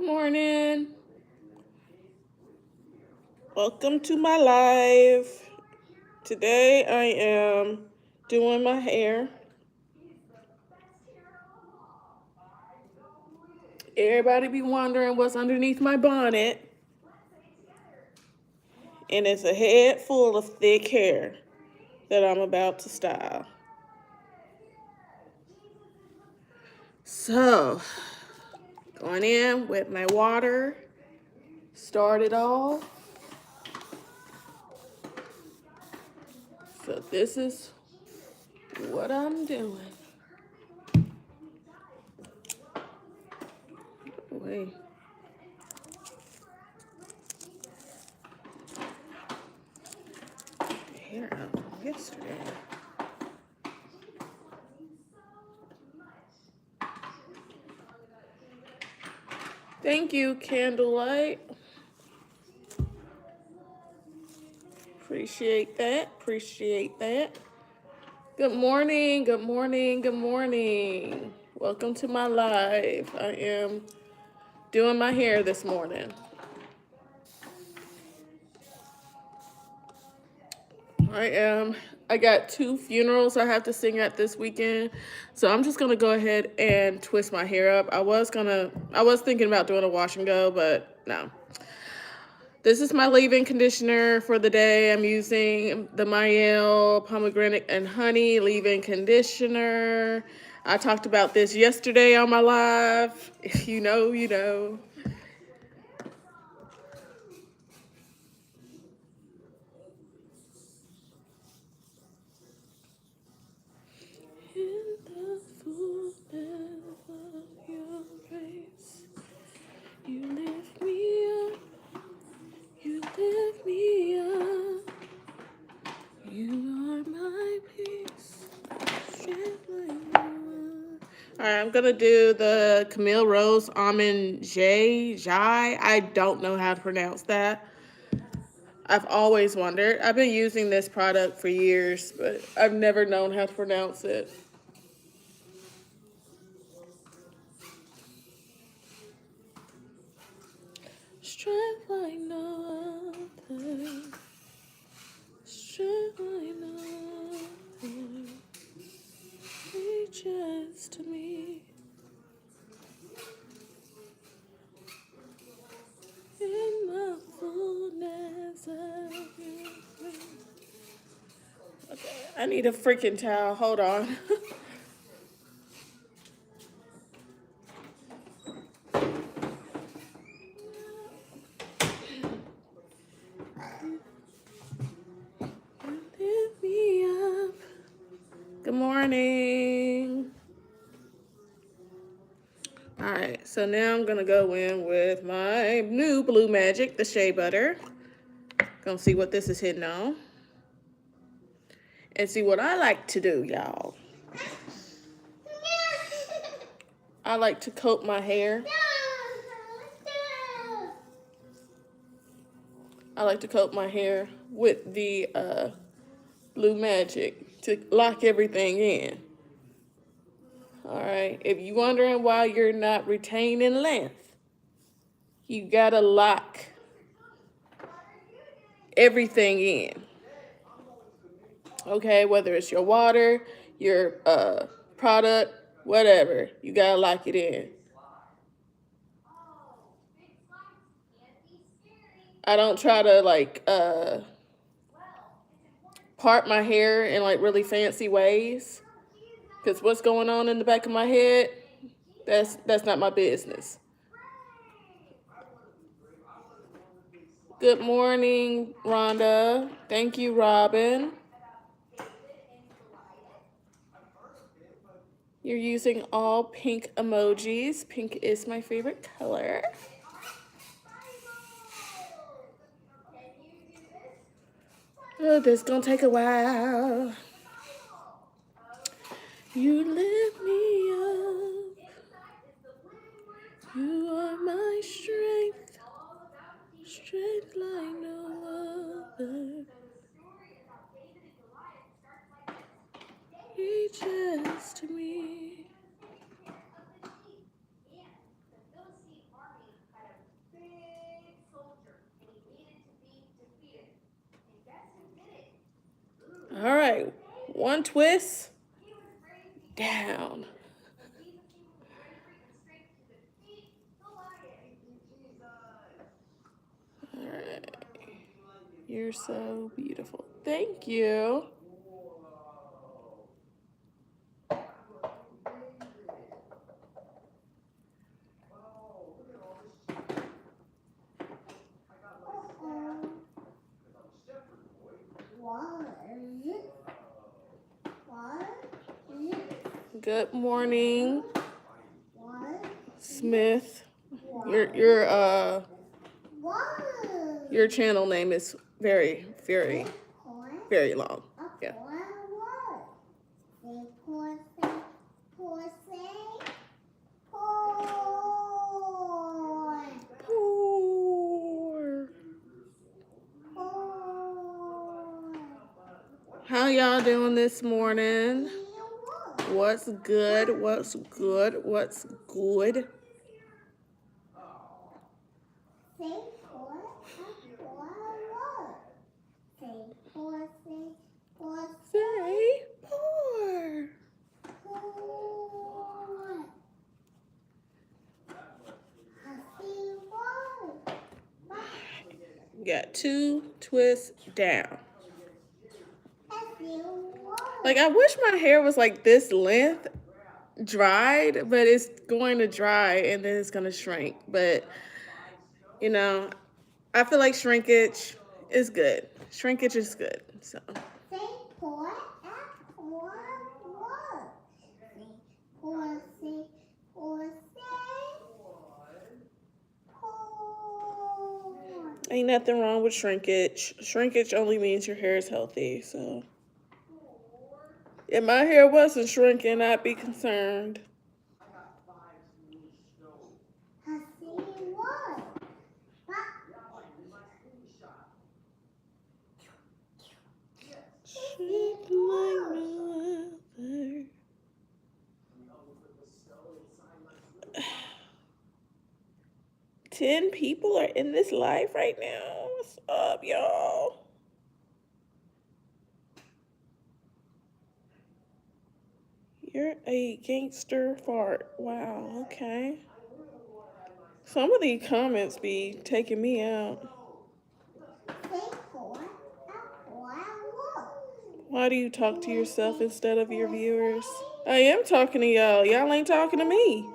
Morning. Welcome to my live. Today I am doing my hair. Everybody be wondering what's underneath my bonnet. And it's a head full of thick hair that I'm about to style. So, going in with my water. Start it all. So this is what I'm doing. Wait. Hair out from yesterday. Thank you, Candlelight. Appreciate that. Appreciate that. Good morning. Good morning. Good morning. Welcome to my live. I am doing my hair this morning. I got 2 funerals I have to sing at this weekend. So I'm just gonna go ahead and twist my hair up. I was thinking about doing a wash and go, but no. This is my leave-in conditioner for the day. I'm using the Mielle Pomegranate and Honey leave-in conditioner. I talked about this yesterday on my live. If you know, you know. In the fullness of your grace, you lift me up. You lift me up. You are my peace. All right, I'm gonna do the Camille Rose Almond Jai. I don't know how to pronounce that. I've always wondered. I've been using this product for years, but I've never known how to pronounce it. Strength like no other. Strength like no other. Reaches to me. In the fullness of your grace. Okay, I need a freaking towel. Hold on. Lift me up. Good morning. All right, so now I'm gonna go in with my new Blue Magic, the Shea Butter. Gonna see what this is hitting on. And see what I like to do, y'all. I like to coat my hair. I like to coat my hair with the Blue Magic to lock everything in. All right, if you're wondering why you're not retaining length, you gotta lock everything in. Okay, whether it's your water, your product, whatever, you gotta lock it in. I don't try to part my hair in like really fancy ways, because what's going on in the back of my head, that's not my business. Good morning, Rhonda. Thank you, Robin. You're using all pink emojis. Pink is my favorite color. Oh, this is gonna take a while. You lift me up. You are my strength. Strength like no other. Reaches to me. All right, one twist down. All right. You're so beautiful. Thank you. Good morning, Smith. Your channel name is very, very, very long. Yeah. Poor. How y'all doing this morning? What's good? What's good? What's good? Say poor. Got two twists down. Like, I wish my hair was like this length, dried, but it's going to dry and then it's going to shrink. But, you know, I feel like shrinkage is good. Shrinkage is good. So. Ain't nothing wrong with shrinkage. Shrinkage only means your hair is healthy. So if my hair wasn't shrinking, I'd be concerned. Shake like no other. 10 people are in this live right now. What's up, y'all? You're a gangster fart. Wow, okay. Some of these comments be taking me out. Why do you talk to yourself instead of your viewers? I am talking to y'all. Y'all ain't talking to me.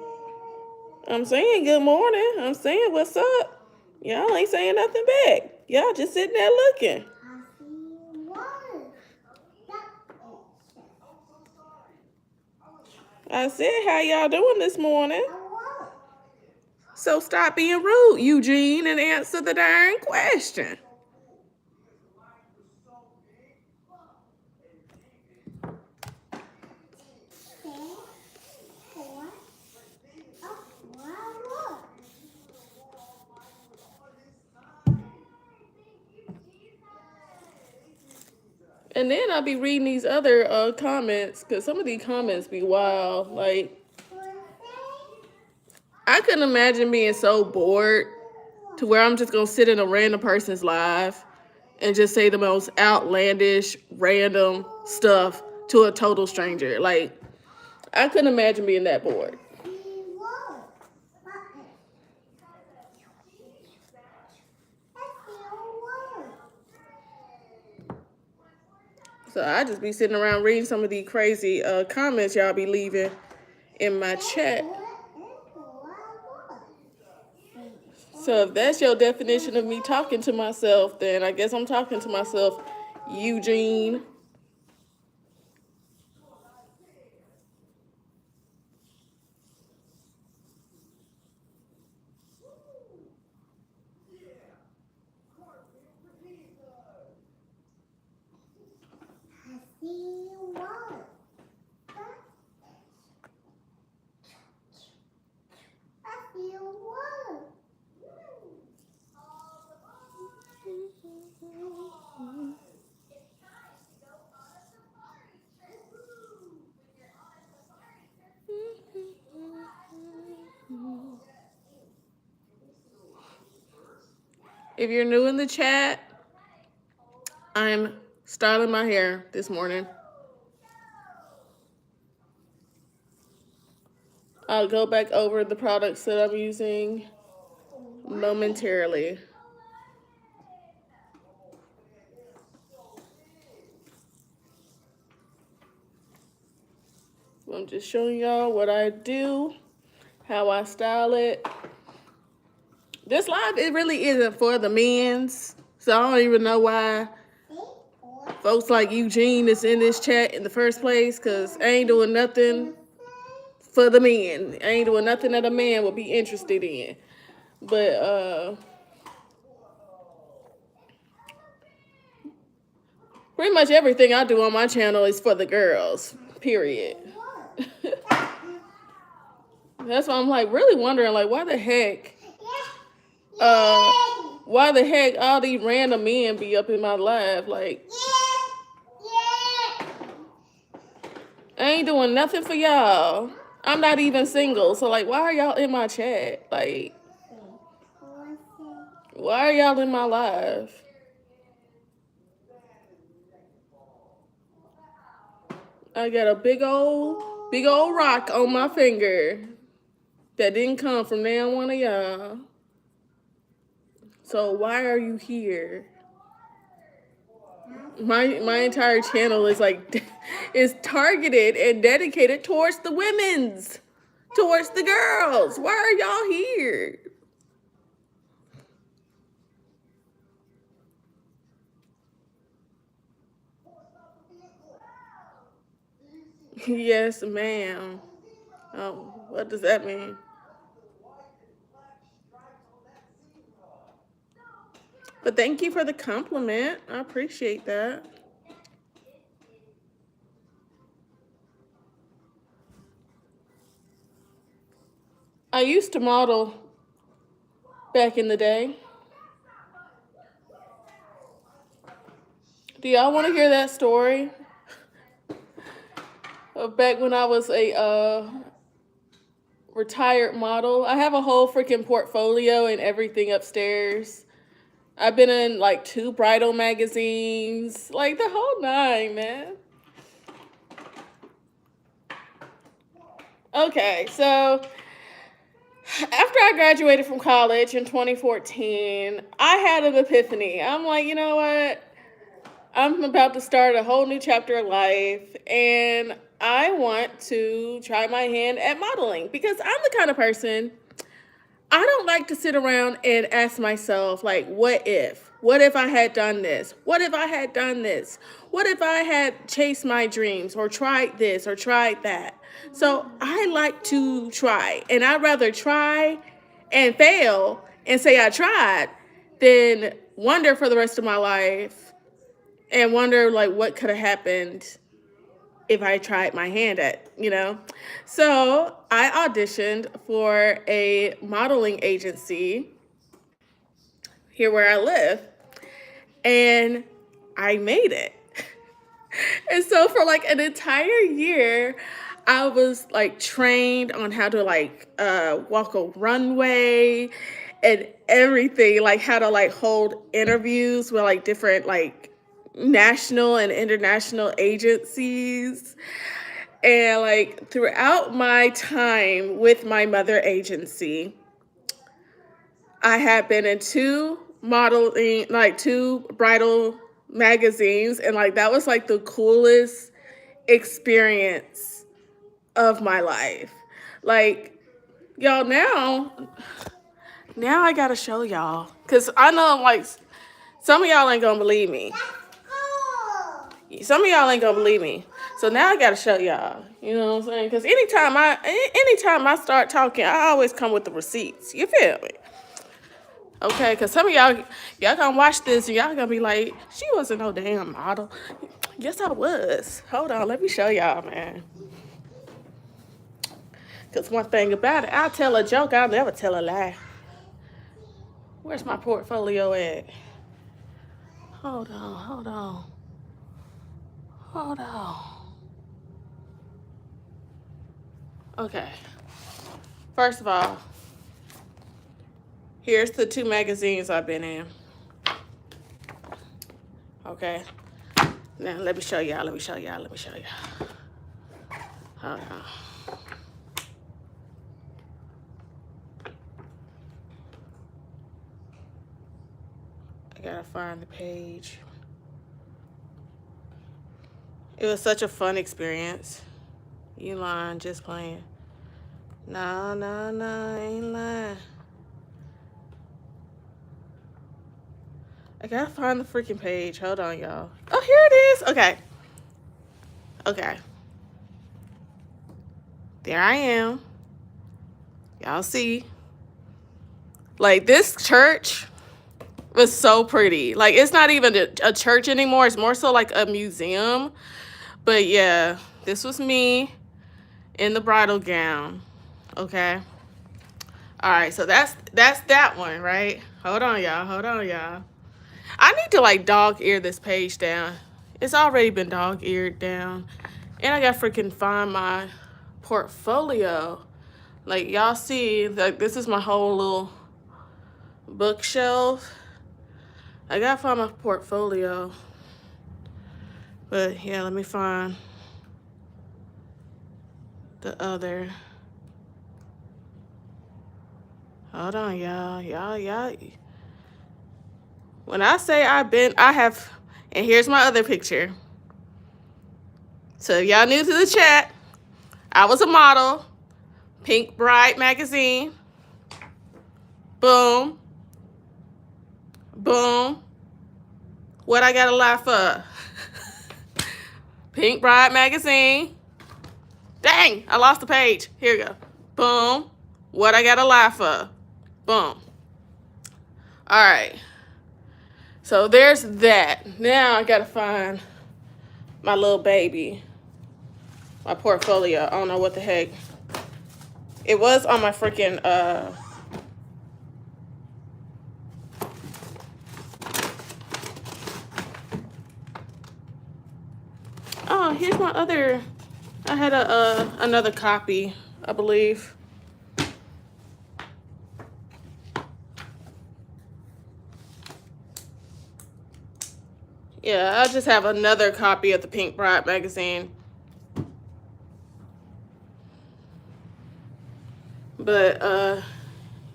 I'm saying good morning. I'm saying what's up. Y'all ain't saying nothing back. Y'all just sitting there looking. I said, how y'all doing this morning? So stop being rude, Eugene, and answer the darn question. And then I'll be reading these other comments, because some of these comments be wild. Like, I couldn't imagine being so bored to where I'm just going to sit in a random person's live and just say the most outlandish, random stuff to a total stranger. Like, I couldn't imagine being that bored. So I just be sitting around reading some of these crazy comments y'all be leaving in my chat. So if that's your definition of me talking to myself, then I guess I'm talking to myself, Eugene. If you're new in the chat, I'm styling my hair this morning. I'll go back over the products that I'm using momentarily. I'm just showing y'all what I do, how I style it. This live, it really isn't for the men's, so I don't even know why folks like Eugene is in this chat in the first place, because I ain't doing nothing for the men. I ain't doing nothing that a man would be interested in. But pretty much everything I do on my channel is for the girls, period. That's why I'm like really wondering, like, why the heck all these random men be up in my live? Like, I ain't doing nothing for y'all. I'm not even single, so like, why are y'all in my chat? Like, why are y'all in my live? I got a big old rock on my finger that didn't come from now one of y'all. So why are you here? My entire channel is like is targeted and dedicated towards the women's, towards the girls. Why are y'all here? Yes, ma'am. Oh, what does that mean? But thank you for the compliment. I appreciate that. I used to model back in the day. Do y'all want to hear that story? Back when I was a retired model. I have a whole freaking portfolio and everything upstairs. I've been in like 2 bridal magazines, like the whole 9, man. Okay, so after I graduated from college in 2014, I had an epiphany. I'm like, you know what? I'm about to start a whole new chapter of life, and I want to try my hand at modeling because I'm the kind of person, I don't like to sit around and ask myself, like, what if? What if I had done this? What if I had done this? What if I had chased my dreams or tried this or tried that? So I like to try, and I'd rather try and fail and say I tried than wonder for the rest of my life and wonder, like, what could have happened if I tried my hand at, you know? So I auditioned for a modeling agency here where I live, and I made it. And so for like an entire year, I was like trained on how to like walk a runway and everything, like how to like hold interviews with like different like national and international agencies. And like throughout my time with my mother agency, I had been in 2 modeling, like 2 bridal magazines, and like that was like the coolest experience of my life. Like, y'all, now I gotta show y'all, because I know like some of y'all ain't gonna believe me. Some of y'all ain't gonna believe me. So now I gotta show y'all. You know what I'm saying? Because anytime I start talking, I always come with the receipts. You feel me? Okay, because some of y'all gonna watch this and y'all gonna be like, she wasn't no damn model. Yes, I was. Hold on, let me show y'all, man. Because one thing about it, I'll tell a joke, I'll never tell a lie. Where's my portfolio at? Hold on. Okay. First of all, here's the 2 magazines I've been in. Okay. Now, let me show y'all. Let me show y'all. Let me show y'all. Hold on. I gotta find the page. It was such a fun experience. You lying, just playing. No, no, no, I ain't lying. I gotta find the freaking page. Hold on, y'all. Oh, here it is. Okay. Okay. There I am. Y'all see. Like, this church was so pretty. Like, it's not even a church anymore. It's more so like a museum. But yeah, this was me in the bridal gown. Okay. All right, so that's that one, right? Hold on, y'all. Hold on, y'all. I need to like dog ear this page down. It's already been dog eared down. And I gotta freaking find my portfolio. Like, y'all see, like, this is my whole little bookshelf. I gotta find my portfolio. But yeah, let me find the other. Hold on, y'all. When I say I have, and here's my other picture. So if y'all new to the chat, I was a model. Pink Bride magazine. Boom. Boom. What I gotta lie for? Pink Bride magazine. Dang, I lost the page. Here we go. Boom. What I gotta lie for? Boom. All right. So there's that. Now I gotta find my little baby. My portfolio. I don't know what the heck. It was on my freaking oh, here's my other. I had another copy, I believe. Yeah, I just have another copy of the Pink Bride magazine. But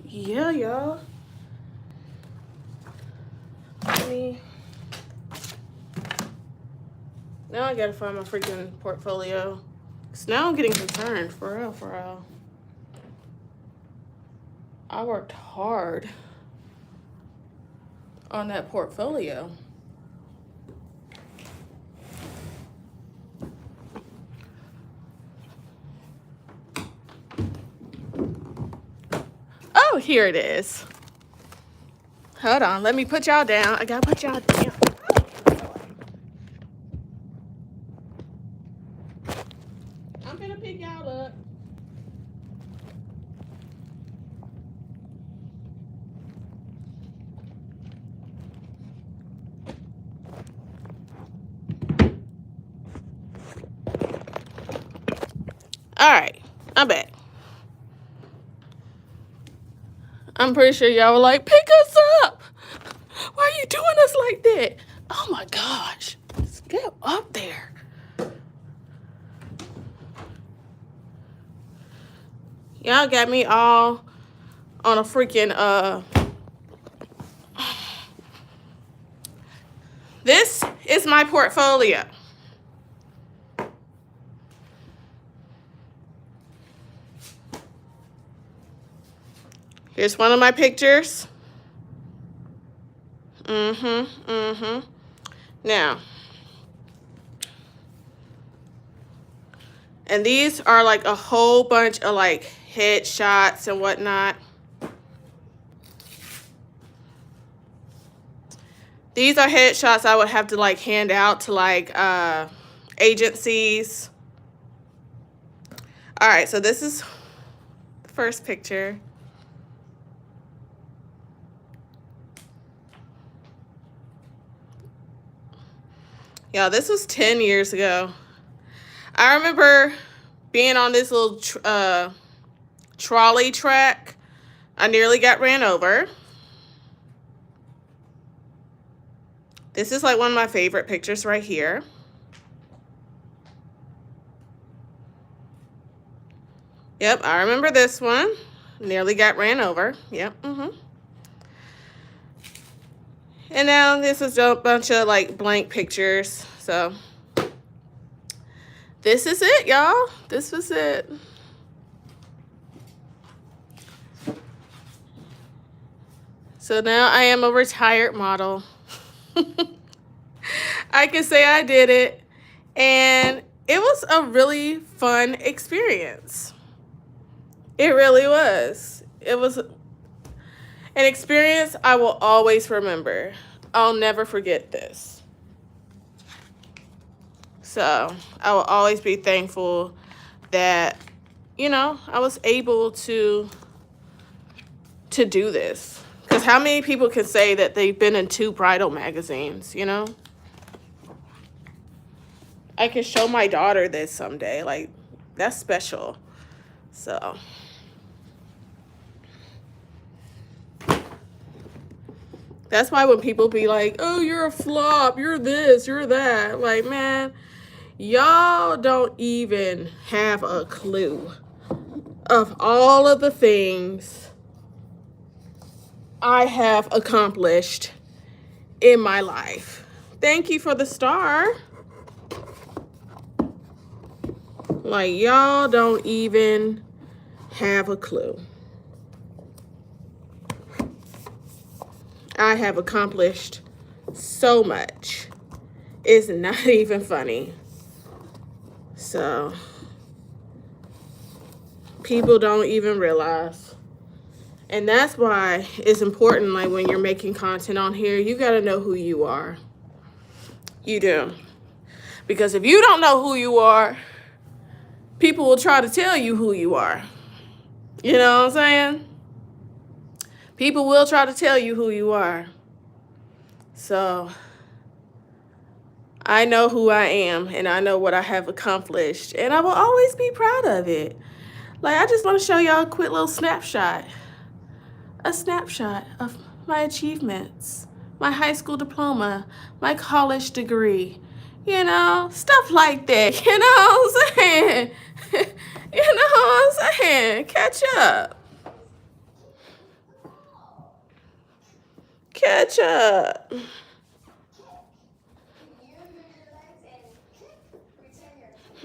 yeah, y'all. Now I gotta find my freaking portfolio. Cause now I'm getting concerned, for real, for real. I worked hard on that portfolio. Oh, here it is. Hold on, let me put y'all down. I gotta put y'all down. I'm gonna pick y'all up. All right, I'm back. I'm pretty sure y'all were like, pick us up. Why are you doing us like that? Oh my gosh. Let's get up there. Y'all got me all on a freaking this is my portfolio. Here's one of my pictures. Now, and these are like a whole bunch of like headshots and whatnot. These are headshots I would have to like hand out to like agencies. All right, so this is the first picture. Yeah, this was 10 years ago. I remember being on this little trolley track. I nearly got ran over. This is like one of my favorite pictures right here. Yep, I remember this one. Nearly got ran over. Yep. And now this is a bunch of like blank pictures. So this is it, y'all. This was it. So now I am a retired model. I can say I did it. And it was a really fun experience. It really was. It was an experience I will always remember. I'll never forget this. So I will always be thankful that, you know, I was able to do this. Because how many people can say that they've been in 2 bridal magazines, you know? I can show my daughter this someday. Like, that's special. So that's why when people be like, oh, you're a flop, you're this, you're that. Like, man, y'all don't even have a clue of all of the things I have accomplished in my life. Thank you for the star. Like, y'all don't even have a clue. I have accomplished so much. It's not even funny. So, people don't even realize. And that's why it's important, like, when you're making content on here, you got to know who you are. You do. Because if you don't know who you are, people will try to tell you who you are. You know what I'm saying? People will try to tell you who you are. So I know who I am, and I know what I have accomplished, and I will always be proud of it. Like, I just want to show y'all a quick little snapshot. A snapshot of my achievements, my high school diploma, my college degree, you know, stuff like that. You know what I'm saying? You know what I'm saying? Catch up. Catch up.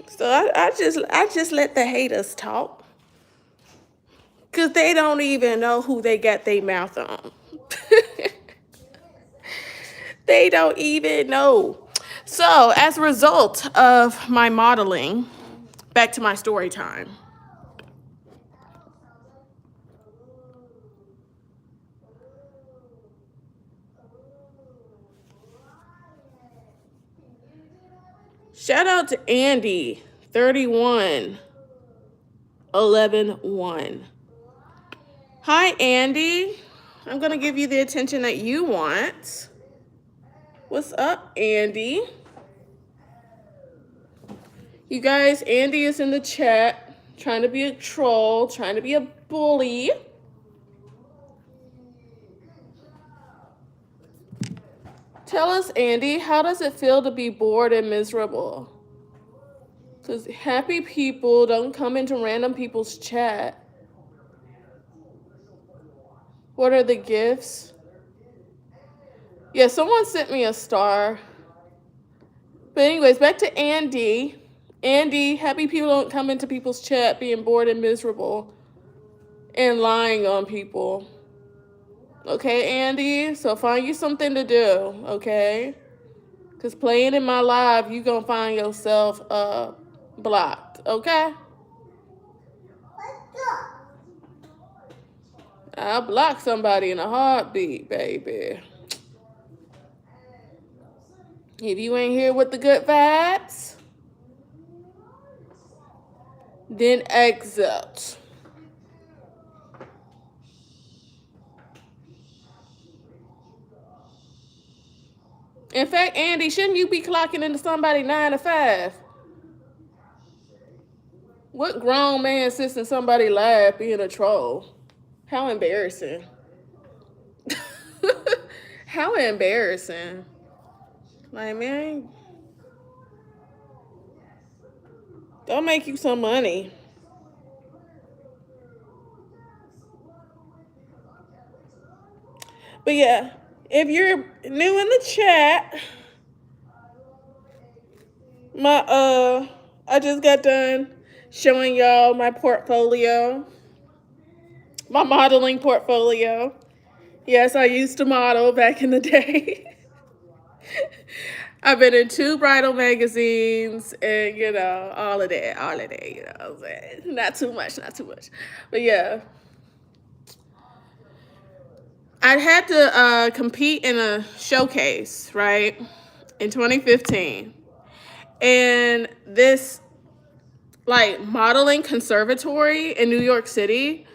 So I just let the haters talk. Because they don't even know who they got their mouth on. They don't even know. So as a result of my modeling, back to my story time. Shout out to Andy, 31 11 1. Hi, Andy. I'm going to give you the attention that you want. What's up, Andy? You guys, Andy is in the chat, trying to be a troll, trying to be a bully. Tell us, Andy, how does it feel to be bored and miserable? Because happy people don't come into random people's chat. What are the gifts? Yeah, someone sent me a star. But anyways, back to Andy. Andy, happy people don't come into people's chat being bored and miserable and lying on people. Okay, Andy? So find you something to do, okay? Because playing in my live, you're going to find yourself blocked, okay? I'll block somebody in a heartbeat, baby. If you ain't here with the good vibes, then exit. In fact, Andy, shouldn't you be clocking into somebody 9 to 5? What grown man sits in somebody live being a troll? How embarrassing. How embarrassing. Like, man, don't make you some money. But yeah, if you're new in the chat, I just got done showing y'all my portfolio, my modeling portfolio. Yes, I used to model back in the day. I've been in 2 bridal magazines and, all of that, I'm saying? Not too much. But yeah. I had to compete in a showcase, right, in 2015. And this, like, modeling conservatory in New York City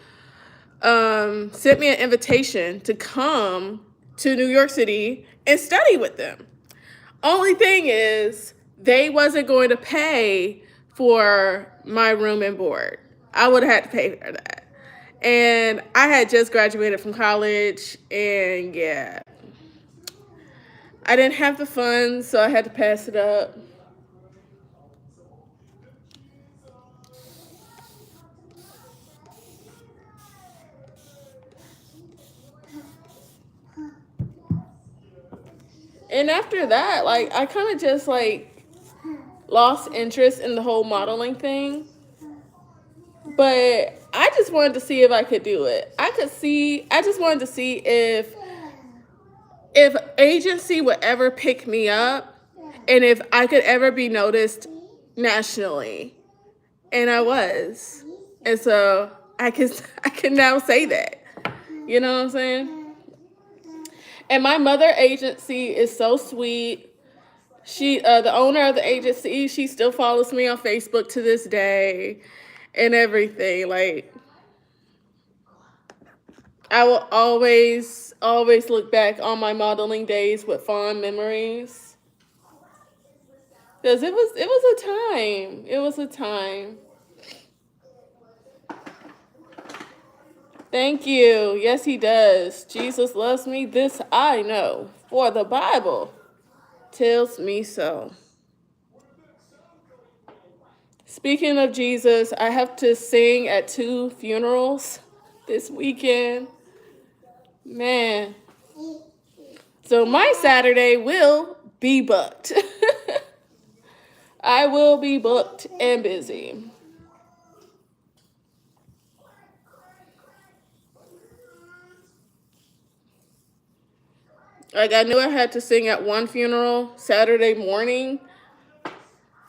sent me an invitation to come to New York City and study with them. Only thing is, they wasn't going to pay for my room and board. I would have had to pay for that. And I had just graduated from college, and yeah, I didn't have the funds, so I had to pass it up. And after that, like, I kind of just, like, lost interest in the whole modeling thing. But I just wanted to see if I could do it. I just wanted to see if agency would ever pick me up and if I could ever be noticed nationally. And I was. And so I can now say that. You know what I'm saying? And my mother agency is so sweet. She, the owner of the agency, she still follows me on Facebook to this day and everything. Like, I will always look back on my modeling days with fond memories. Because it was a time. It was a time. Thank you. Yes, he does. Jesus loves me. This I know. For the Bible tells me so. Speaking of Jesus, I have to sing at 2 funerals this weekend. Man. So my Saturday will be booked. I will be booked and busy. Like, I knew I had to sing at 1 funeral Saturday morning,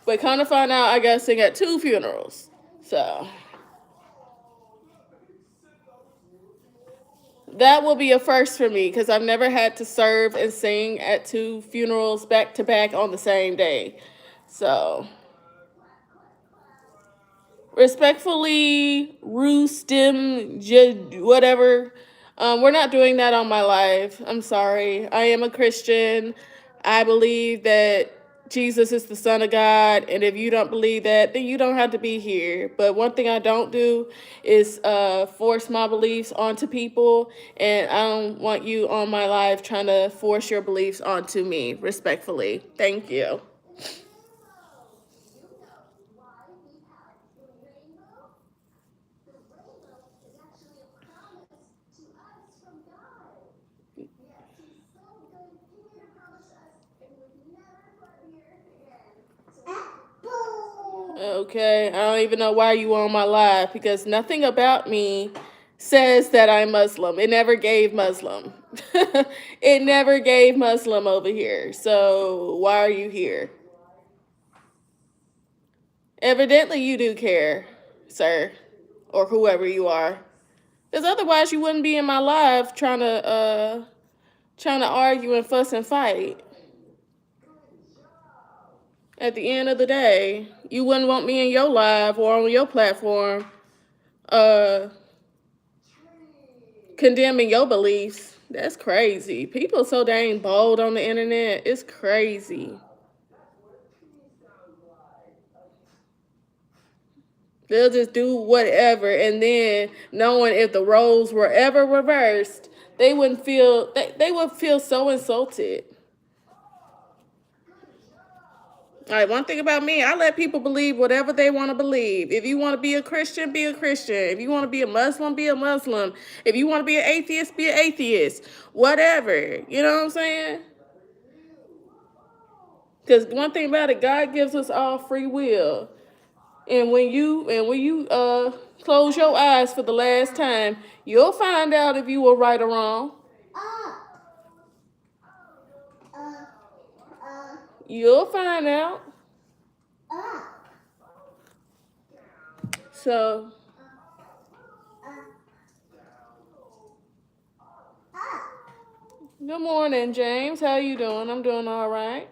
but kind of found out I gotta sing at 2 funerals. So that will be a first for me because I've never had to serve and sing at 2 funerals back to back on the same day. So respectfully, Roostim, whatever. We're not doing that on my life. I'm sorry. I am a Christian. I believe that Jesus is the Son of God, and if you don't believe that, then you don't have to be here. But one thing I don't do is force my beliefs onto people, and I don't want you on my life trying to force your beliefs onto me, respectfully. Thank you. Okay, I don't even know why you on my live because nothing about me says that I'm Muslim. It never gave Muslim. It never gave Muslim over here. So why are you here? Evidently you do care, sir, or whoever you are. Because otherwise you wouldn't be in my live trying to argue and fuss and fight. At the end of the day, you wouldn't want me in your live or on your platform condemning your beliefs. That's crazy. People so dang bold on the internet. It's crazy. They'll just do whatever, and then knowing if the roles were ever reversed, they would feel so insulted. All right, one thing about me, I let people believe whatever they want to believe. If you want to be a Christian, be a Christian. If you want to be a Muslim, be a Muslim. If you want to be an atheist, be an atheist. Whatever. You know what I'm saying? Because one thing about it, God gives us all free will. And when you close your eyes for the last time, you'll find out if you were right or wrong. You'll find out. So good morning, James. How you doing? I'm doing all right.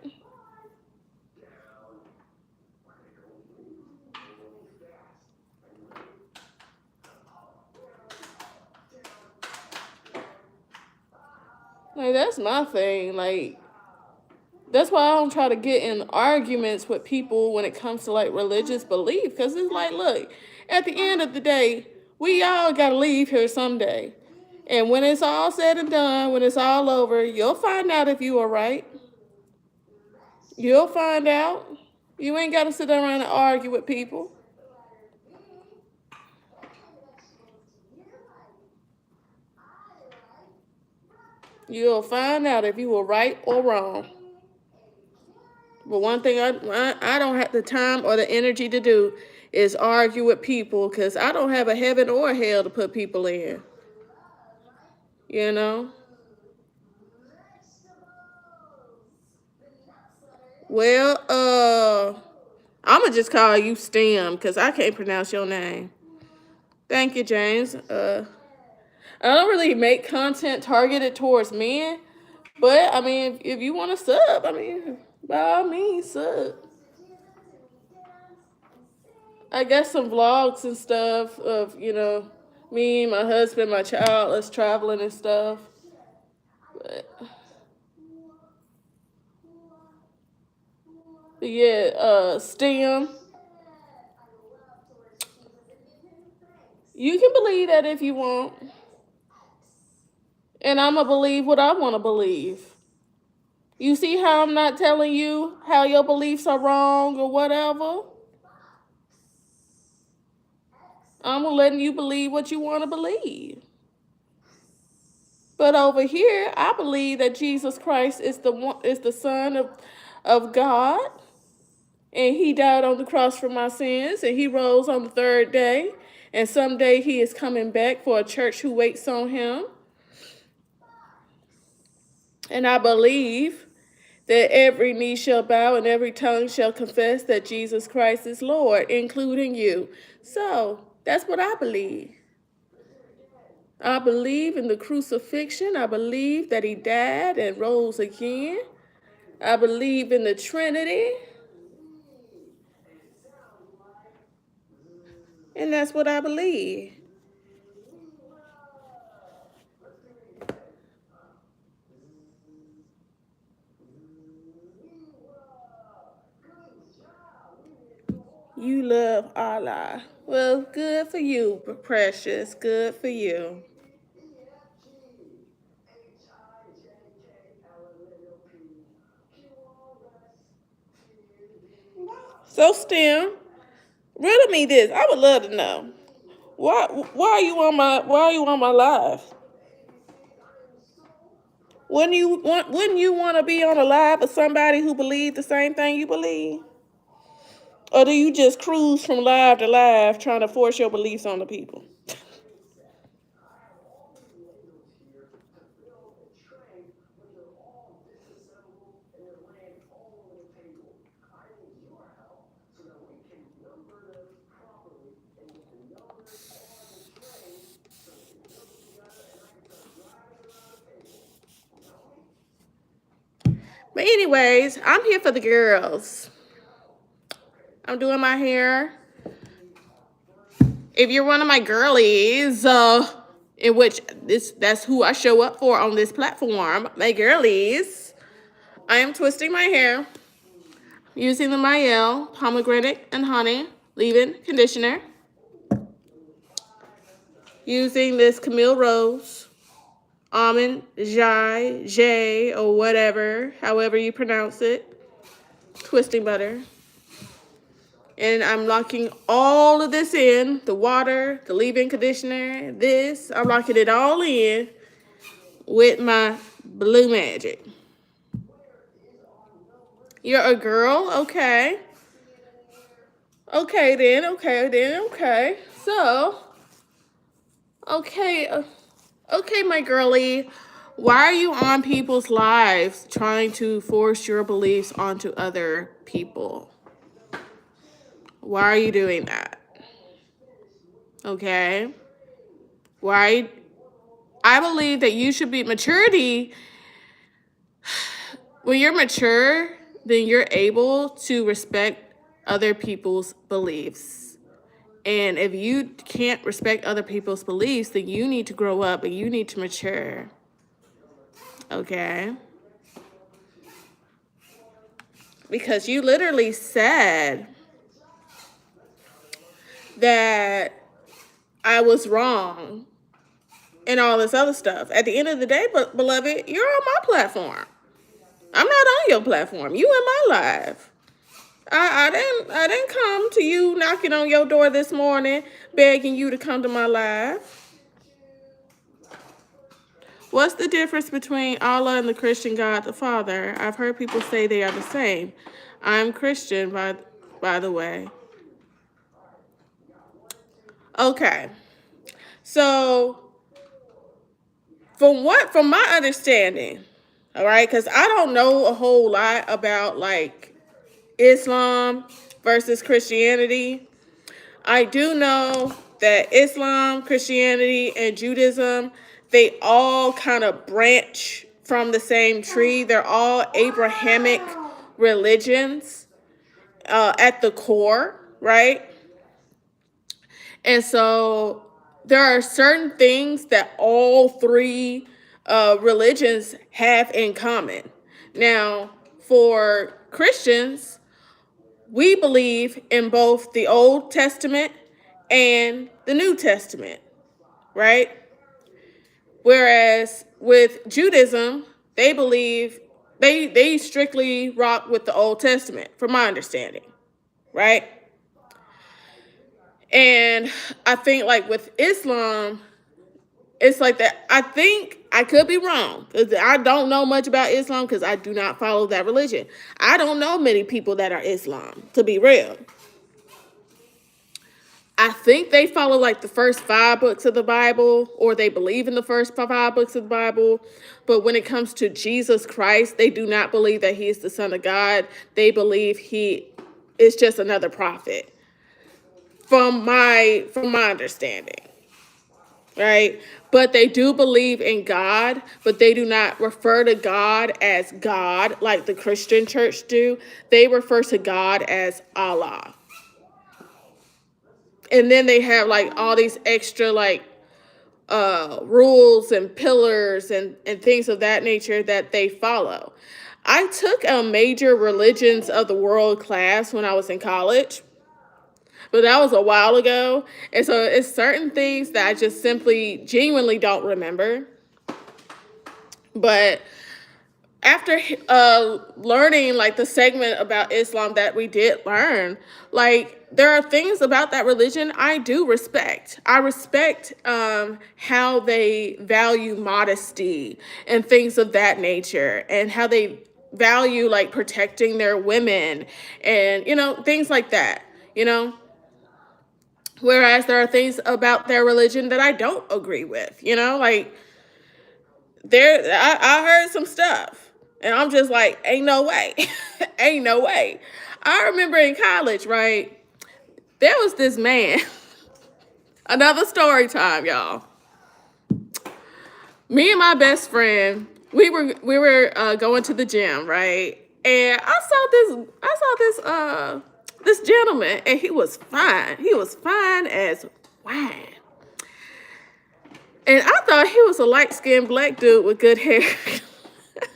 Like, that's my thing. Like, that's why I don't try to get in arguments with people when it comes to like religious belief. Because it's like, look, at the end of the day, we all got to leave here someday. And when it's all said and done, when it's all over, you'll find out if you were right. You'll find out. You ain't got to sit around and argue with people. You'll find out if you were right or wrong. But one thing I don't have the time or the energy to do is argue with people, because I don't have a heaven or a hell to put people in. You know? Well, I'm going to just call you Stem because I can't pronounce your name. Thank you, James. I don't really make content targeted towards men, but I mean, if you want to sub, I mean, by all means, sub. I guess some vlogs and stuff of, me, my husband, my child, us traveling and stuff. But yeah, STEM. You can believe that if you want. And I'm going to believe what I want to believe. You see how I'm not telling you how your beliefs are wrong or whatever? I'm letting you believe what you want to believe. But over here, I believe that Jesus Christ is the Son of God. And he died on the cross for my sins. And he rose on the third day. And someday he is coming back for a church who waits on him. And I believe that every knee shall bow and every tongue shall confess that Jesus Christ is Lord, including you. So that's what I believe. I believe in the crucifixion. I believe that he died and rose again. I believe in the Trinity. And that's what I believe. You love Allah. Well, good for you, Precious. Good for you. So, STEM, riddle me this. I would love to know. Why are you on my live? Wouldn't you want to be on a live with somebody who believes the same thing you believe? Or do you just cruise from live to live trying to force your beliefs on the people? But anyways, I'm here for the girls. I'm doing my hair. If you're one of my girlies, in which that's who I show up for on this platform, my girlies, I am twisting my hair using the Mielle Pomegranate and Honey leave-in conditioner. Using this Camille Rose Almond Jai, or whatever, however you pronounce it. twisting butter. And I'm locking all of this in, the water, the leave-in conditioner, this. I'm locking it all in with my Blue Magic. You're a girl? Okay. Okay then. So, okay, my girlie. Why are you on people's lives trying to force your beliefs onto other people? Why are you doing that? Okay? Why? I believe that you should be maturity. When you're mature, then you're able to respect other people's beliefs. And if you can't respect other people's beliefs, then you need to grow up and you need to mature. Okay? Because you literally said that I was wrong and all this other stuff. At the end of the day, beloved, you're on my platform. I'm not on your platform. You in my life. I didn't come to you knocking on your door this morning begging you to come to my live. What's the difference between Allah and the Christian God the Father? I've heard people say they are the same. I'm Christian, by the way. Okay. So, from my understanding, all right, because I don't know a whole lot about like Islam versus Christianity. I do know that Islam, Christianity, and Judaism, they all kind of branch from the same tree. They're all Abrahamic religions at the core, right? And so there are certain things that all three religions have in common. Now, for Christians, we believe in both the Old Testament and the New Testament, right? Whereas with Judaism, they believe they strictly rock with the Old Testament, from my understanding, right? And I think like with Islam, it's like that. I think I could be wrong because I don't know much about Islam because I do not follow that religion. I don't know many people that are Islam, to be real. I think they follow like the first 5 books of the Bible, or they believe in the first 5 books of the Bible. But when it comes to Jesus Christ, they do not believe that he is the Son of God. They believe he is just another prophet. From my understanding, right? But they do believe in God, but they do not refer to God as God like the Christian church do. They refer to God as Allah. And then they have like all these extra like rules and pillars and things of that nature that they follow. I took a major religions of the world class when I was in college, but that was a while ago. And so it's certain things that I just simply genuinely don't remember. But after learning like the segment about Islam that we did learn, like there are things about that religion I do respect. I respect how they value modesty and things of that nature, and how they value like protecting their women and, you know, things like that, you know. Whereas there are things about their religion that I don't agree with, you know, like I heard some stuff and I'm just like, ain't no way. Ain't no way. I remember in college, right? There was this man, another story time, y'all. Me and my best friend, we were going to the gym, right? And I saw this gentleman, and he was fine. He was fine as wine. And I thought he was a light-skinned black dude with good hair.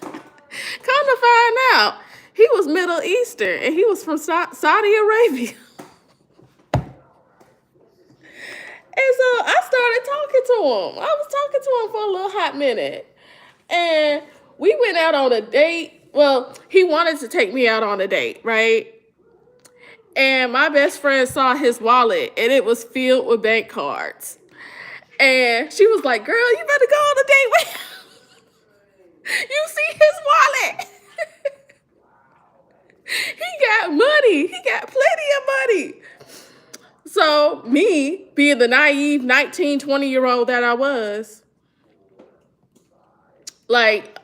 Come to find out, he was Middle Eastern, and he was from Saudi Arabia. And so I started talking to him. I was talking to him for a little hot minute. And we went out on a date. Well, he wanted to take me out on a date, right? And my best friend saw his wallet and it was filled with bank cards. And she was like, "Girl, you better go on a date with him. You see his wallet. He got money. He got plenty of money." So, me being the naive 19, 20-year-old that I was, like,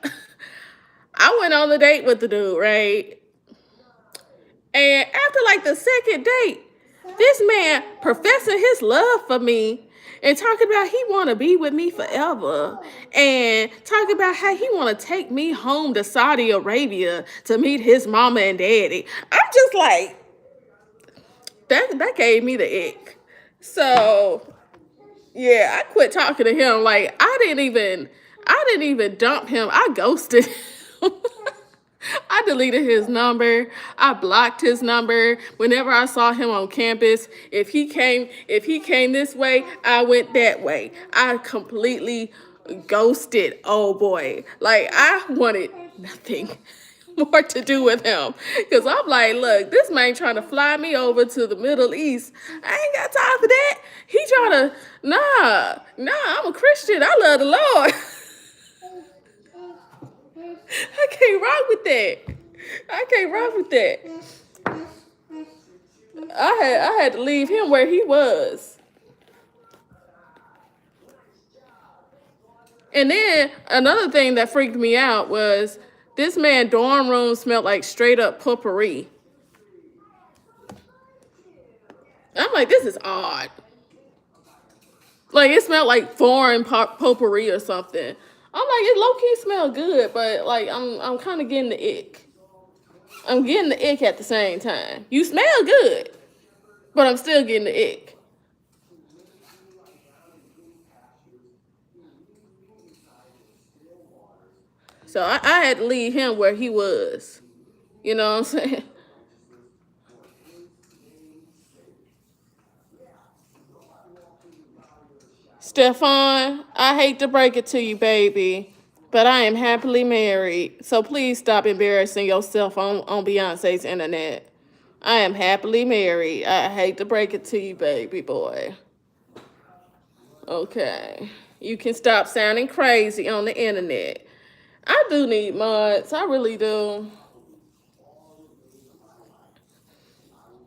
I went on the date with the dude, right? And after like the second date, this man professing his love for me and talking about he want to be with me forever and talking about how he want to take me home to Saudi Arabia to meet his mama and daddy. I'm just like, that gave me the ick. So yeah, I quit talking to him. Like I didn't even dump him. I ghosted him. I deleted his number. I blocked his number. Whenever I saw him on campus, if he came this way, I went that way. I completely ghosted old boy. Like I wanted nothing more to do with him. Cause I'm like, look, this man trying to fly me over to the Middle East. I ain't got time for that. He trying to, nah, I'm a Christian. I love the Lord. I can't rock with that. I can't rock with that. I had to leave him where he was. And then another thing that freaked me out was this man dorm room smelled like straight up potpourri. I'm like, this is odd. Like it smelled like foreign potpourri or something. I'm like, it low key smelled good, but like I'm kind of getting the ick. I'm getting the ick at the same time. You smell good, but I'm still getting the ick. So I had to leave him where he was. You know what I'm saying? Stefan, I hate to break it to you, baby, but I am happily married. So please stop embarrassing yourself on Beyonce's internet. I am happily married. I hate to break it to you, baby boy. Okay. You can stop sounding crazy on the internet. I do need mods. I really do.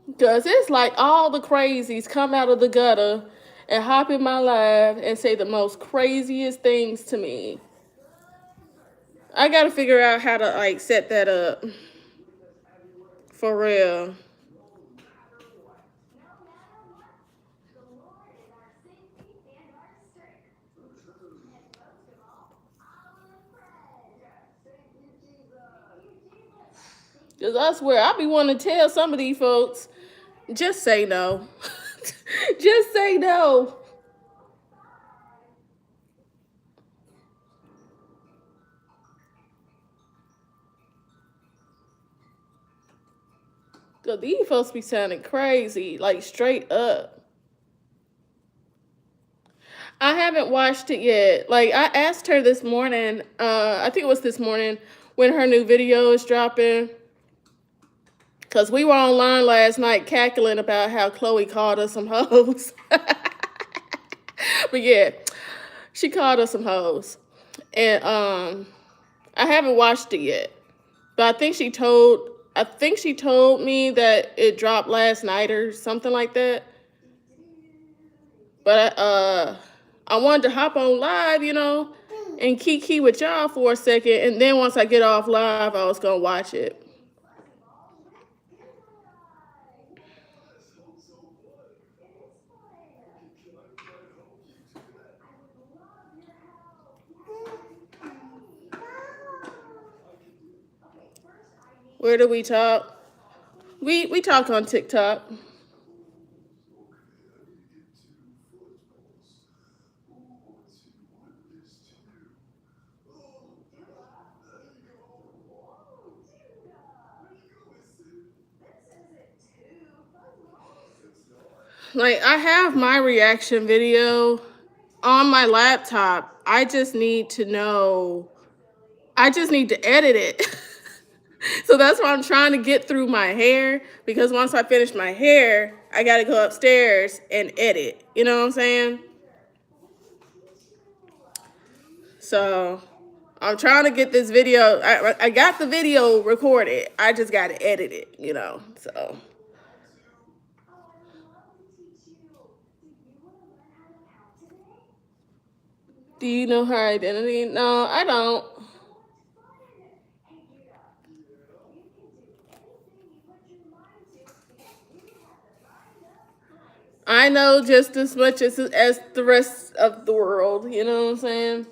Because it's like all the crazies come out of the gutter and hop in my live and say the most craziest things to me. I gotta figure out how to like set that up. For real. Because I swear, I be wanting to tell some of these folks, just say no. Just say no. Because these folks be sounding crazy, like straight up. I haven't watched it yet. Like, I asked her this morning, I think it was this morning, when her new video is dropping. Because we were online last night cackling about how Chloe called us some hoes. But yeah, she called us some hoes. And I haven't watched it yet. But I think she told me that it dropped last night or something like that. But I wanted to hop on live, and kiki with y'all for a second, and then once I get off live, I was gonna watch it. Where do we talk? We talk on TikTok. Like I have my reaction video on my laptop. I just need to edit it. So that's why I'm trying to get through my hair, because once I finish my hair, I got to go upstairs and edit. You know what I'm saying? So I'm trying to get this video. I got the video recorded. I just got to edit it, you know. So. Do you know her identity? No, I don't. I know just as much as the rest of the world. You know what I'm saying?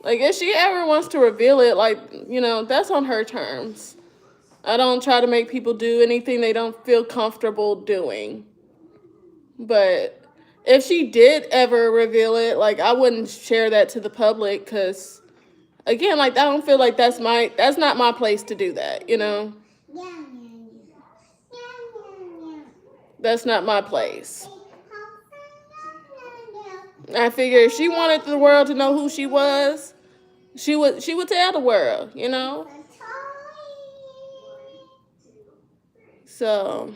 Like, if she ever wants to reveal it, like, you know, that's on her terms. I don't try to make people do anything they don't feel comfortable doing. But if she did ever reveal it, like, I wouldn't share that to the public, because, again, like, I don't feel like that's not my place to do that, you know? That's not my place. I figure if she wanted the world to know who she was, she would tell the world, you know? So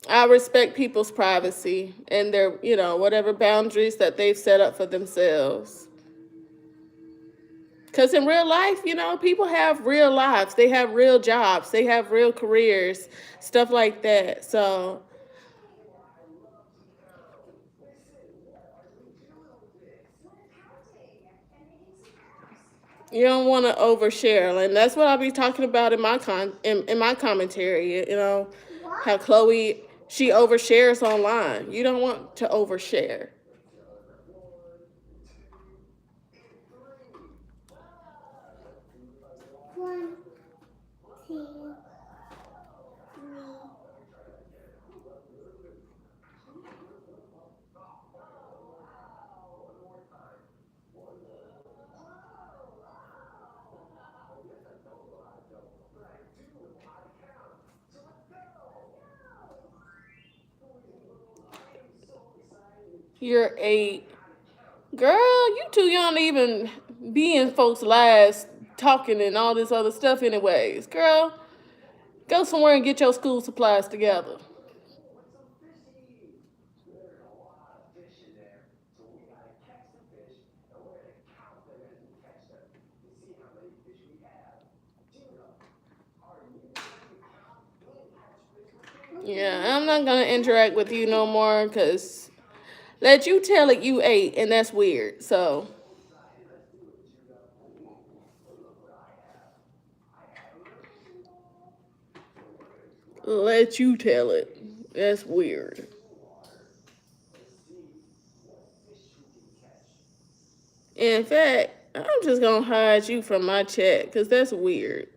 I respect people's privacy and their, you know, whatever boundaries that they've set up for themselves. Because in real life, you know, people have real lives. They have real jobs. They have real careers, stuff like that. So you don't want to overshare. And that's what I'll be talking about in my in my commentary, you know, how Chloe, she overshares online. You don't want to overshare. One, two, three. You're 8. Girl, you too young to even be in folks' lives talking and all this other stuff anyways. Girl, go somewhere and get your school supplies together. Yeah, I'm not going to interact with you no more, because let you tell it you 8, and that's weird. So let you tell it. That's weird. In fact, I'm just going to hide you from my chat, because that's weird.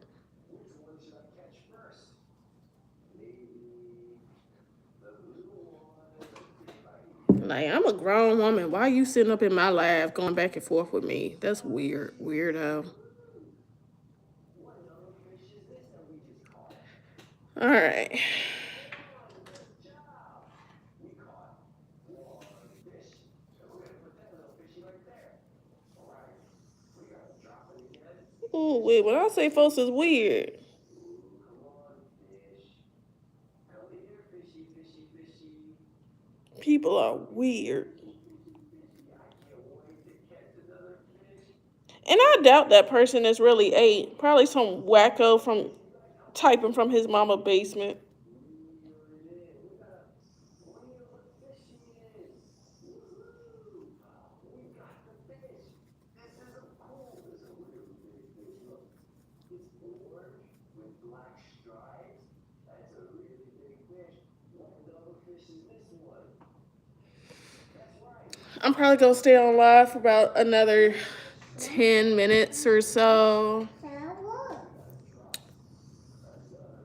Like, I'm a grown woman. Why are you sitting up in my live going back and forth with me? That's weird. Weirdo. All right. Oh, wait, when I say folks is weird. People are weird. And I doubt that person is really 8. Probably some wacko from typing from his mama basement. I'm probably going to stay on live for about another 10 minutes or so.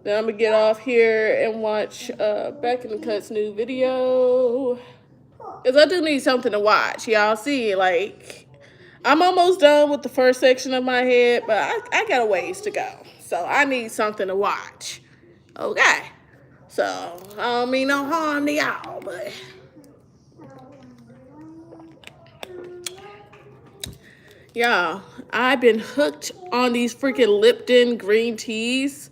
Then I'm going to get off here and watch Back in the Cut's new video. Because I do need something to watch. Y'all see, like, I'm almost done with the first section of my head, but I got a ways to go. So I need something to watch. Okay. So I don't mean no harm to y'all, but Yeah, I've been hooked on these freaking Lipton green teas.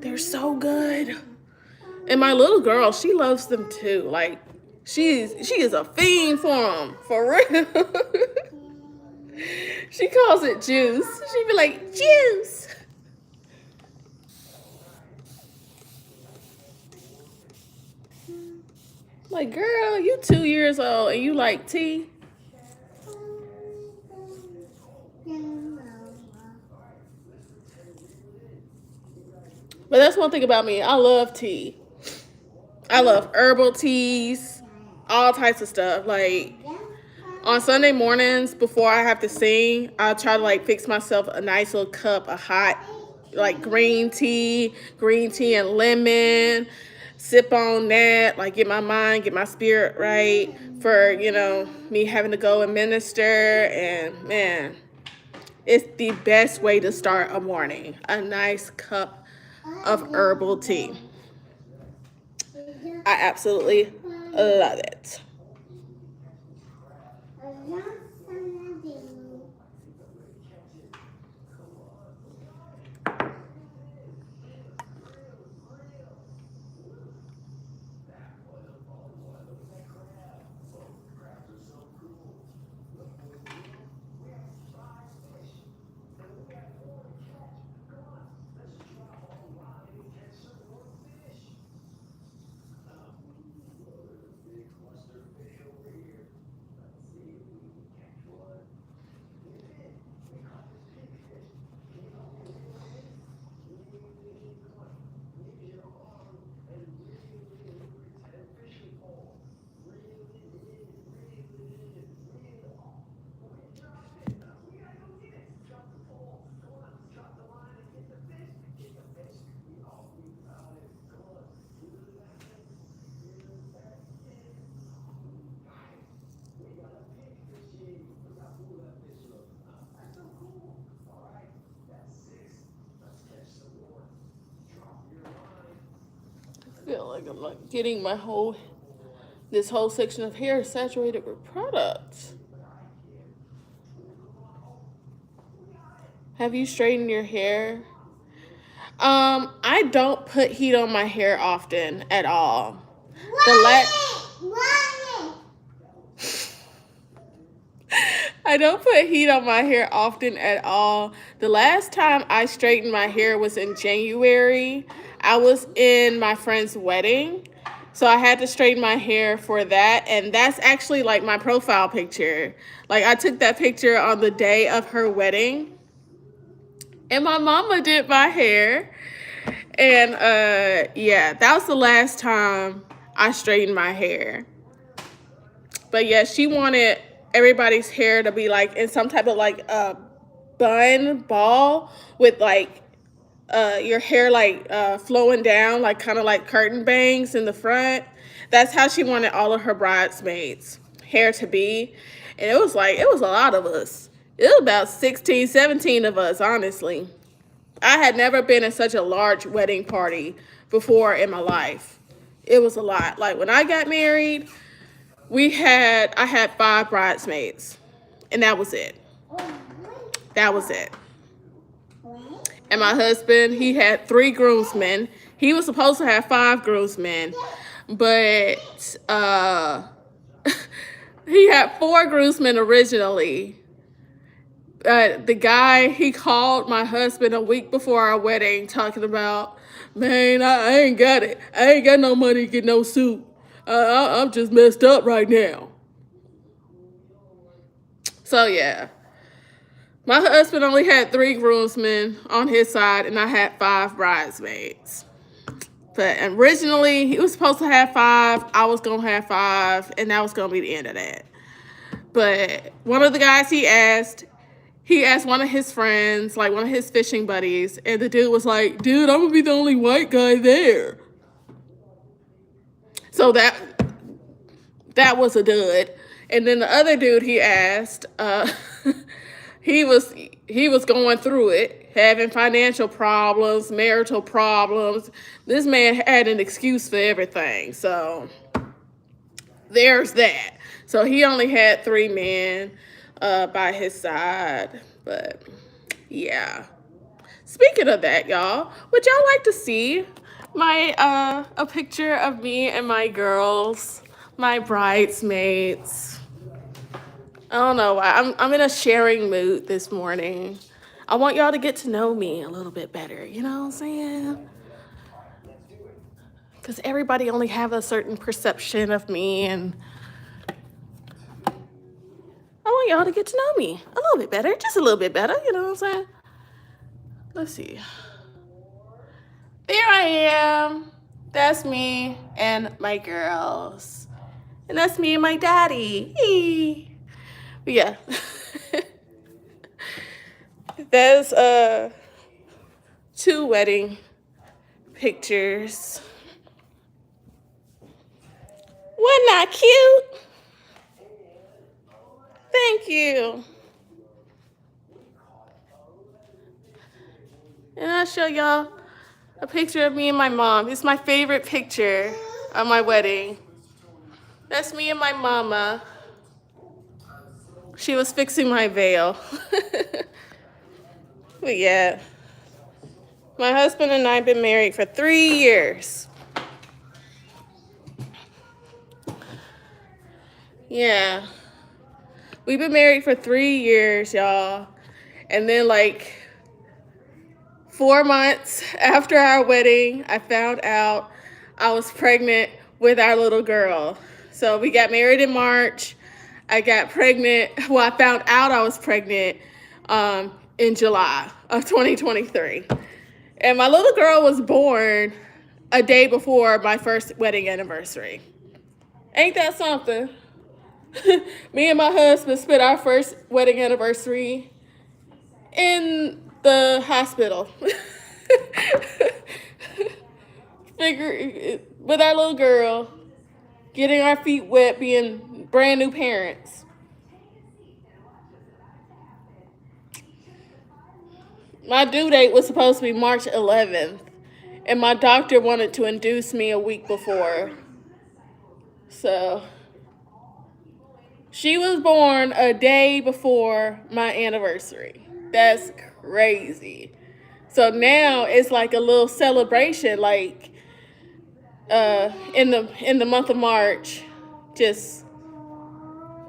They're so good. And my little girl, she loves them too. Like, she is a fiend for them, for real. She calls it juice. She be like, juice. Like, girl, you 2 years old and you like tea? But that's one thing about me. I love tea. I love herbal teas, all types of stuff. Like, on Sunday mornings before I have to sing, I'll try to like fix myself a nice little cup of hot, like green tea and lemon. Sip on that, like get my mind, get my spirit right for, me having to go and minister. And man, it's the best way to start a morning. A nice cup of herbal tea. I absolutely love it. I feel like I'm like getting this whole section of hair saturated with products. Have you straightened your hair? I don't put heat on my hair often at all. I don't put heat on my hair often at all. The last time I straightened my hair was in January. I was in my friend's wedding. So I had to straighten my hair for that. And that's actually like my profile picture. Like I took that picture on the day of her wedding. And my mama did my hair. And yeah, that was the last time I straightened my hair. But yeah, she wanted everybody's hair to be like in some type of like bun ball with like your hair like flowing down, like kind of like curtain bangs in the front. That's how she wanted all of her bridesmaids hair to be. And it was a lot of us. It was about 16, 17 of us, honestly. I had never been in such a large wedding party before in my life. It was a lot. Like when I got married, I had 5 bridesmaids, and that was it. That was it. And my husband, he had 3 groomsmen. He was supposed to have 5 groomsmen, but he had 4 groomsmen originally. The guy, he called my husband a week before our wedding talking about, man, I ain't got it. I ain't got no money to get no suit. I'm just messed up right now. So yeah, my husband only had 3 groomsmen on his side, and I had 5 bridesmaids. But originally, he was supposed to have 5. I was going to have 5, and that was going to be the end of that. But one of the guys he asked one of his friends, like one of his fishing buddies, and the dude was like, dude, I'm going to be the only white guy there. So that was a dud. And then the other dude he asked, he was going through it, having financial problems, marital problems. This man had an excuse for everything. So there's that. So he only had 3 men. by his side. But yeah. Speaking of that, y'all, would y'all like to see my a picture of me and my girls, my bridesmaids? I don't know why. I'm in a sharing mood this morning. I want y'all to get to know me a little bit better. You know what I'm saying? Because everybody only have a certain perception of me, and I want y'all to get to know me a little bit better, just a little bit better. You know what I'm saying? Let's see. There I am. That's me and my girls. And that's me and my daddy. Eee. But yeah. There's two wedding pictures. Wasn't that cute? Thank you. And I'll show y'all a picture of me and my mom. It's my favorite picture of my wedding. That's me and my mama. She was fixing my veil. But yeah. My husband and I have been married for 3 years. Yeah. We've been married for 3 years, y'all. And then, like, 4 months after our wedding, I found out I was pregnant with our little girl. So we got married in March. I got pregnant. Well, I found out I was pregnant in July of 2023. And my little girl was born a day before my first wedding anniversary. Ain't that something? Me and my husband spent our first wedding anniversary in the hospital. With our little girl, getting our feet wet, being brand new parents. My due date was supposed to be March 11th, and my doctor wanted to induce me a week before. So she was born a day before my anniversary. That's crazy. So now it's like a little celebration, like in the month of March, just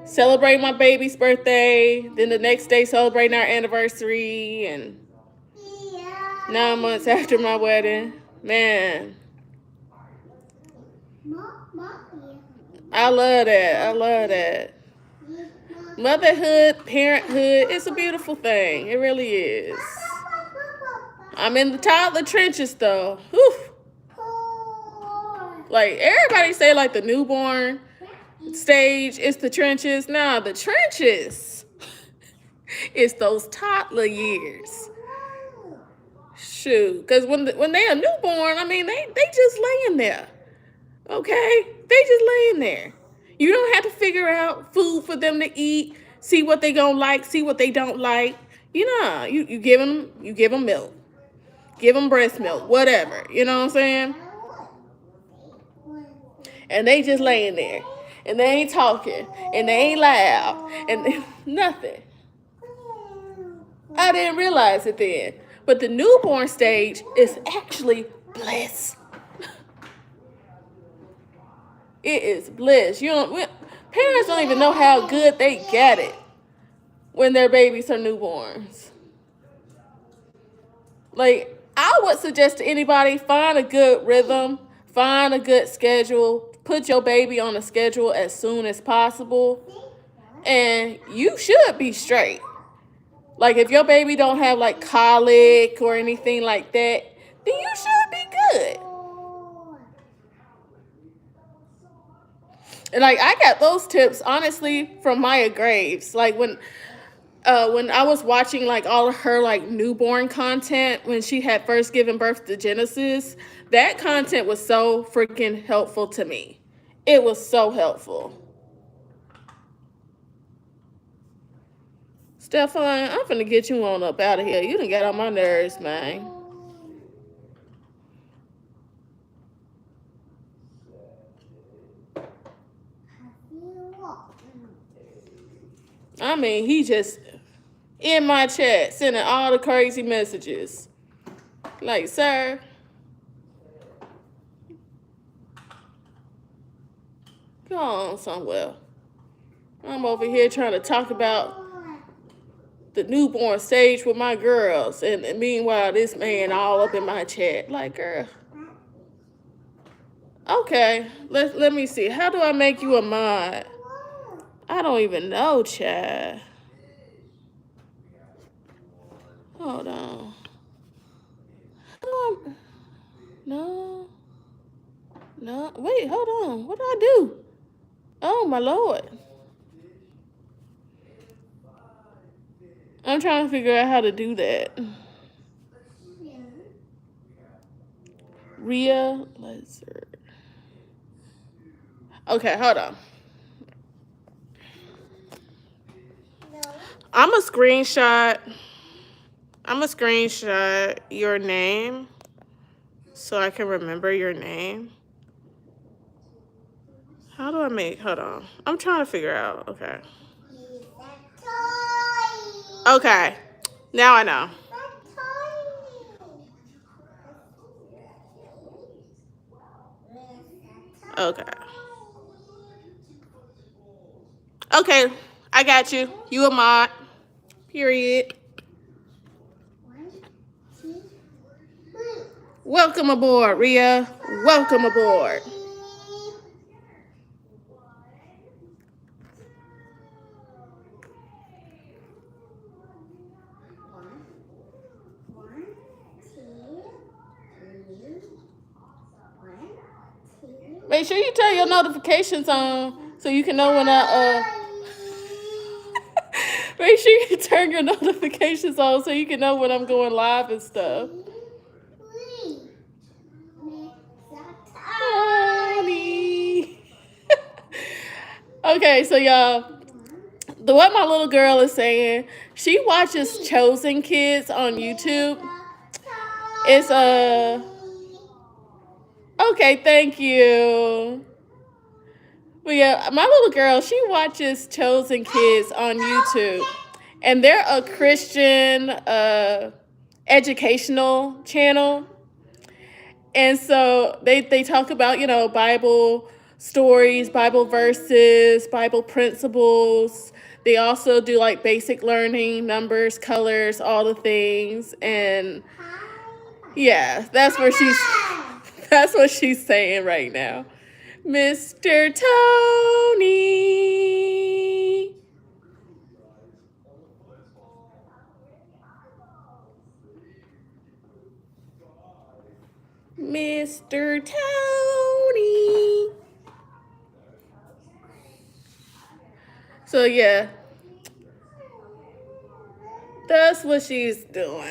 celebrate my baby's birthday. Then the next day celebrating our anniversary, and 9 months after my wedding. Man, I love that. I love that. Motherhood, parenthood, it's a beautiful thing. It really is. I'm in the toddler trenches though. Whew. Like everybody say like the newborn stage is the trenches. Nah, the trenches is those toddler years. Shoot, because when they are newborn, I mean they just laying there. Okay? They just laying there. You don't have to figure out food for them to eat, see what they gonna like, see what they don't like. You know, you give them milk. Give them breast milk, whatever. You know what I'm saying? And they just laying there. And they ain't talking. And they ain't loud. And nothing. I didn't realize it then. But the newborn stage is actually bliss. It is bliss. Parents don't even know how good they get it when their babies are newborns. Like, I would suggest to anybody, find a good rhythm, find a good schedule, put your baby on a schedule as soon as possible, and you should be straight. Like, if your baby don't have, like, colic or anything like that, then you should be good. And, like, I got those tips, honestly, from Maya Graves. Like, when I was watching, like, all of her, like, newborn content when she had first given birth to Genesis, that content was so freaking helpful to me. It was so helpful. Stefan, I'm finna get you on up out of here. You done got on my nerves, man. I'm mean, he just in my chat sending all the crazy messages. Like, sir, go on somewhere. I'm over here trying to talk about the newborn stage with my girls, and meanwhile, this man all up in my chat. Like, girl. Okay, let me see. How do I make you a mod? I don't even know, Chad. Hold on. No. No. Wait, hold on. What do I do? Oh, my Lord. I'm trying to figure out how to do that. Rhea Lizard. Okay, hold on. I'm a screenshot your name so I can remember your name. How do I make, hold on. I'm trying to figure out, okay. Okay, now I know. Okay. Okay, I got you. You a mod. Period. Welcome aboard, Rhea. Welcome aboard. Make sure you turn your notifications on so you can know when Make sure you turn your notifications on so you can know when I'm going live and stuff. Honey. Okay, so y'all, what my little girl is saying, she watches Chosen Kids on YouTube. It's okay, thank you. But yeah, my little girl, she watches Chosen Kids on YouTube. And they're a Christian educational channel. And so they talk about, you know, Bible stories, Bible verses, Bible principles. They also do like basic learning, numbers, colors, all the things. And yeah, that's what she's saying right now. Mr. Tony. Mr. Tony. So yeah, that's what she's doing.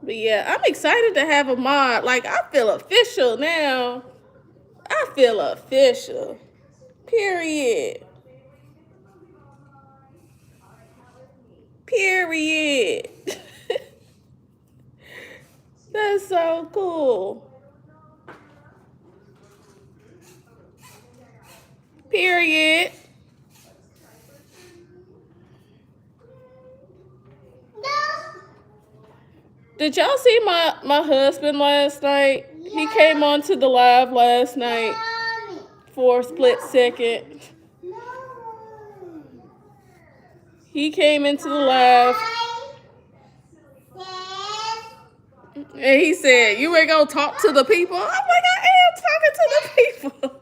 But yeah, I'm excited to have a mod. Like, I feel official now. I feel official. Period. Period. That's so cool. Period. Did y'all see my husband last night? He came onto the live last night for a split second. He came into the live and he said, "You ain't gonna talk to the people?" I'm like, I am talking to the people.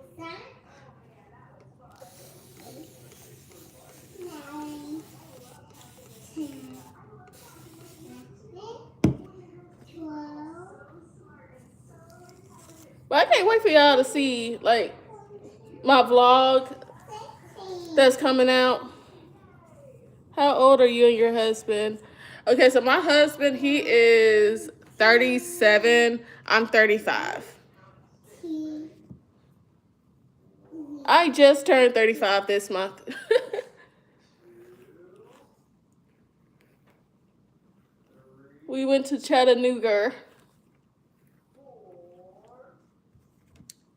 But I can't wait for y'all to see, like, my vlog that's coming out. How old are you and your husband? Okay, so my husband, he is 37. I'm 35. I just turned 35 this month. We went to Chattanooga.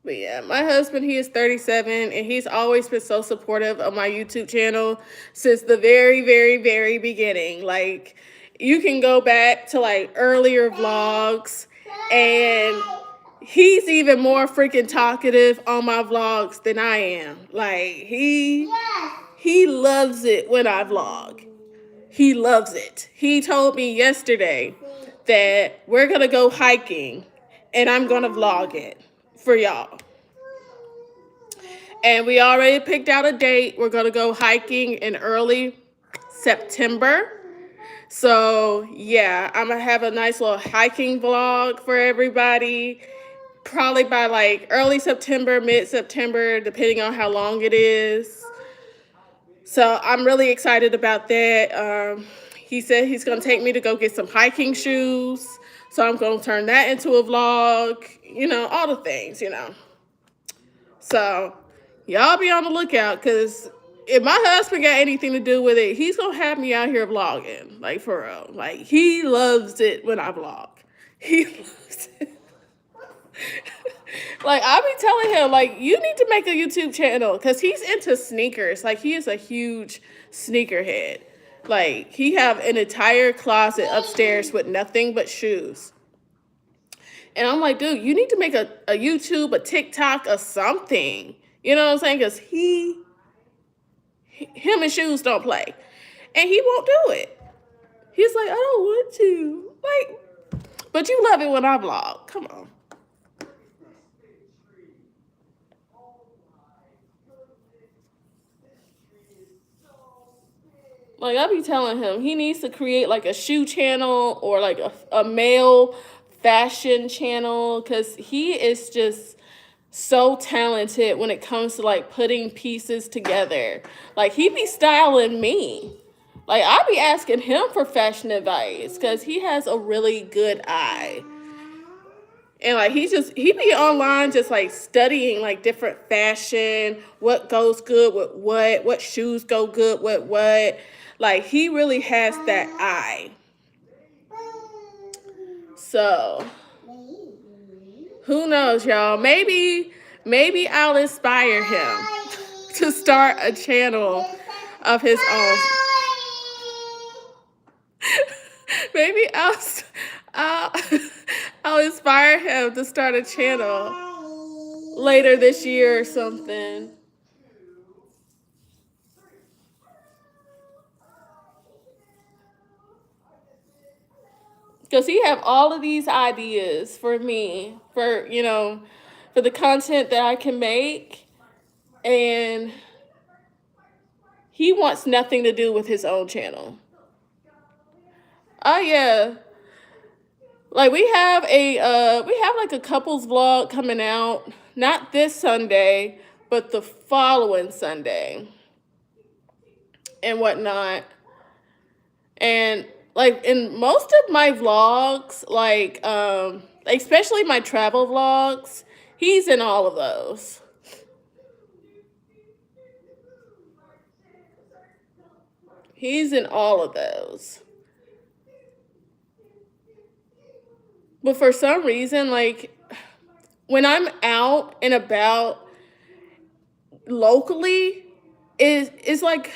But yeah, my husband, he is 37, and he's always been so supportive of my YouTube channel since the very, very, very beginning. Like, you can go back to like earlier vlogs, and he's even more freaking talkative on my vlogs than I am. Like, he loves it when I vlog. He loves it. He told me yesterday that we're gonna go hiking and I'm gonna vlog it for y'all. And we already picked out a date. We're gonna go hiking in early September. So yeah, I'm gonna have a nice little hiking vlog for everybody. Probably by like early September, mid-September, depending on how long it is. So I'm really excited about that. He said he's gonna take me to go get some hiking shoes. So I'm gonna turn that into a vlog, all the things, So y'all be on the lookout, because if my husband got anything to do with it, he's gonna have me out here vlogging. Like, for real. Like, he loves it when I vlog. He loves it. Like, I be telling him, like, you need to make a YouTube channel, because he's into sneakers. Like, he is a huge sneakerhead. Like, he have an entire closet upstairs with nothing but shoes. And I'm like, dude, you need to make a YouTube, a TikTok, or something. You know what I'm saying? Because him and shoes don't play. And he won't do it. He's like, I don't want to. Like, but you love it when I vlog. Come on. Like, I be telling him he needs to create like a shoe channel or like a male fashion channel, because he is just so talented when it comes to like putting pieces together. Like, he be styling me. Like, I be asking him for fashion advice because he has a really good eye. And like, he be online just like studying like different fashion, what goes good with what shoes go good with what. Like, he really has that eye. So who knows, y'all? Maybe I'll inspire him to start a channel of his own. Maybe I'll inspire him to start a channel later this year or something. Because he have all of these ideas for me, for the content that I can make, and he wants nothing to do with his own channel. Oh yeah. Like, we have like a couples vlog coming out, not this Sunday, but the following Sunday and whatnot. And like, in most of my vlogs, like especially my travel vlogs, he's in all of those. He's in all of those. But for some reason, like, when I'm out and about locally, it's like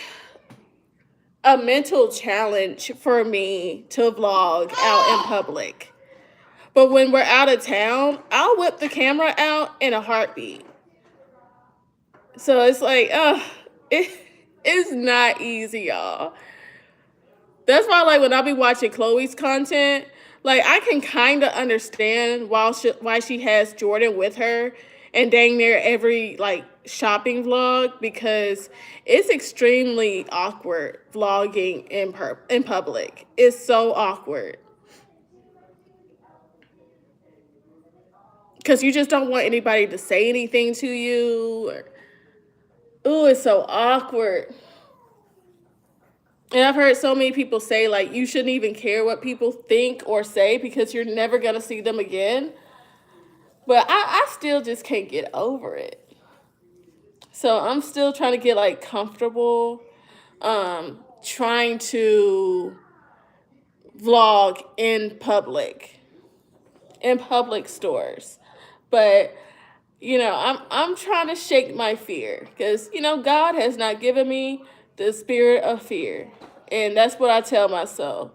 a mental challenge for me to vlog out in public. But when we're out of town, I'll whip the camera out in a heartbeat. So it's like, it's not easy, y'all. That's why, like, when I be watching Chloe's content, like, I can kind of understand why she has Jordan with her and dang near every like shopping vlog, because it's extremely awkward vlogging in public. It's so awkward. Because you just don't want anybody to say anything to you. Ooh, it's so awkward. And I've heard so many people say, like, you shouldn't even care what people think or say because you're never going to see them again. But I still just can't get over it. So I'm still trying to get, like, comfortable, trying to vlog in public stores. But I'm trying to shake my fear because God has not given me the spirit of fear, and that's what I tell myself.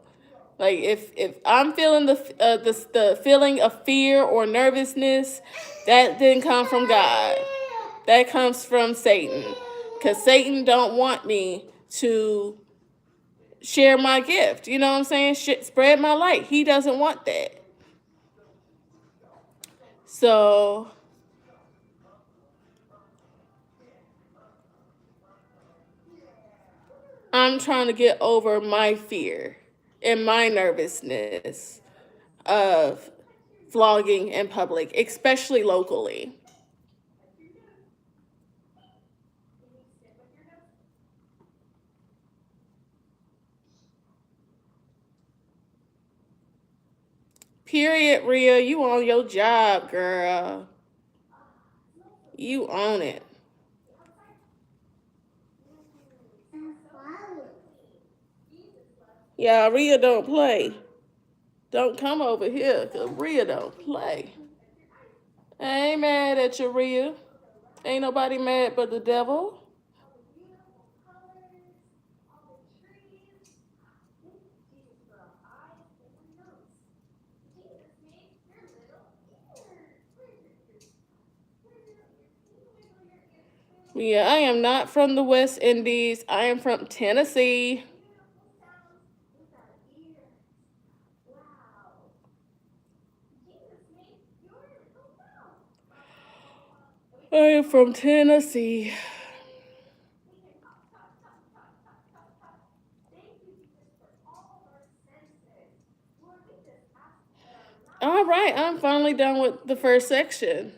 Like if I'm feeling the feeling of fear or nervousness, that didn't come from God. That comes from Satan, because Satan don't want me to share my gift. You know what I'm saying? Spread my light. He doesn't want that. So I'm trying to get over my fear and my nervousness of vlogging in public, especially locally. Period, Rhea. You on your job, girl. You own it. Yeah, Rhea don't play. Don't come over here, because Rhea don't play. I ain't mad at you, Rhea. Ain't nobody mad but the devil. Yeah, I am not from the West Indies. I am from Tennessee. I am from Tennessee. All right, I'm finally done with the first section.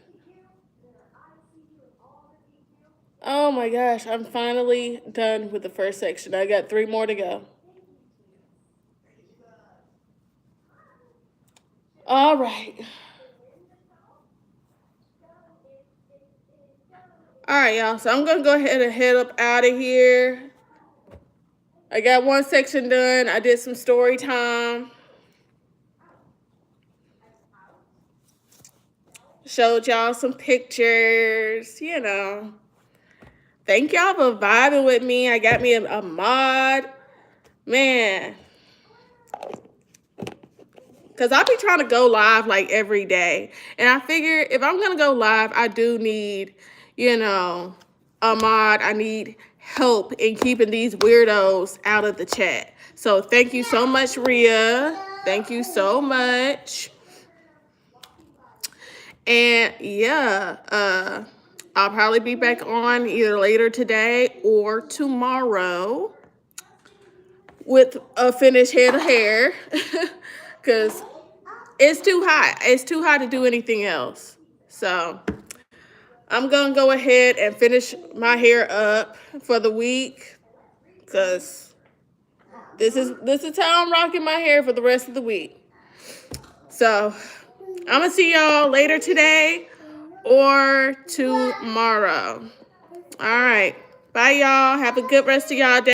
Oh my gosh, I'm finally done with the first section. I got 3 more to go. All right. All right, y'all. So I'm going to go ahead and head up out of here. I got 1 section done. I did some story time. Showed y'all some pictures, Thank y'all for vibing with me. I got me a mod. Man. Because I be trying to go live like every day. And I figure if I'm going to go live, I do need, a mod. I need help in keeping these weirdos out of the chat. So thank you so much, Rhea. Thank you so much. And yeah, I'll probably be back on either later today or tomorrow with a finished head of hair. Because it's too hot. It's too hot to do anything else. So I'm going to go ahead and finish my hair up for the week. Because this is how I'm rocking my hair for the rest of the week. So I'm going to see y'all later today or tomorrow. All right. Bye, y'all. Have a good rest of y'all day.